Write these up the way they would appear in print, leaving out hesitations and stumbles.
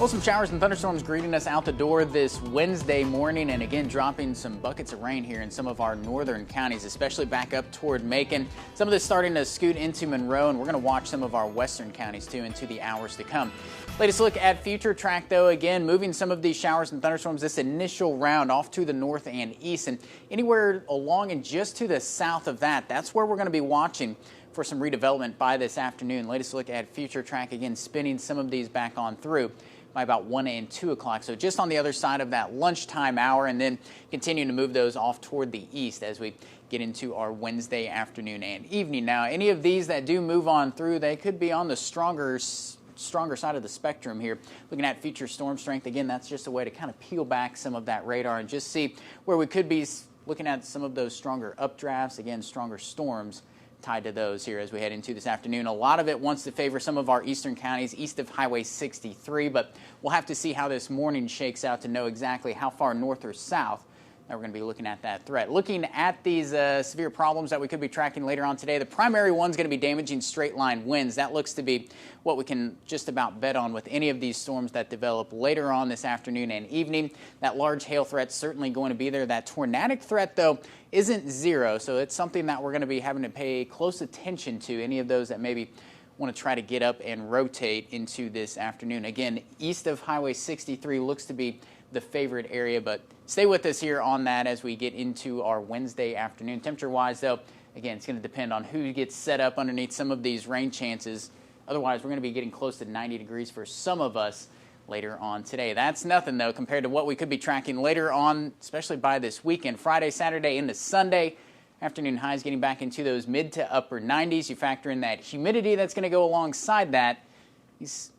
Well, some showers and thunderstorms greeting us out the door this Wednesday morning, and again dropping some buckets of rain here in some of our northern counties, especially back up toward Macon. Some of this starting to scoot into Monroe, and we're going to watch some of our western counties too into the hours to come. Latest look at future track, though, again moving some of these showers and thunderstorms this initial round off to the north and east, and anywhere along and just to the south of that, that's where we're going to be watching for some redevelopment by this afternoon. Latest look at future track, again spinning some of these back on through by about 1 and 2 o'clock. So just on the other side of that lunchtime hour, and then continuing to move those off toward the east as we get into our Wednesday afternoon and evening. Now, any of these that do move on through, they could be on the stronger side of the spectrum here. Looking at future storm strength, again, that's just a way to kind of peel back some of that radar and just see where we could be looking at some of those stronger updrafts, again, stronger storms tied to those here as we head into this afternoon. A lot of it wants to favor some of our eastern counties east of Highway 63, but we'll have to see how this morning shakes out to know exactly how far north or south that we're going to be looking at that threat. Looking at these severe problems that we could be tracking later on today, the primary one's going to be damaging straight line winds. That looks to be what we can just about bet on with any of these storms that develop later on this afternoon and evening. That large hail threat's certainly going to be there. That tornadic threat, though, isn't zero, so it's something that we're going to be having to pay close attention to, any of those that maybe want to try to get up and rotate into this afternoon. Again, east of Highway 63 looks to be the favorite area, but stay with us here on that as we get into our Wednesday afternoon. Temperature-wise, though, again, it's going to depend on who gets set up underneath some of these rain chances. Otherwise, we're going to be getting close to 90 degrees for some of us later on today. That's nothing, though, compared to what we could be tracking later on, especially by this weekend. Friday, Saturday, into Sunday. Afternoon highs getting back into those mid to upper 90s. You factor in that humidity that's going to go alongside that.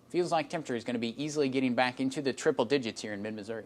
Feels like temperature is going to be easily getting back into the triple digits here in mid-Missouri.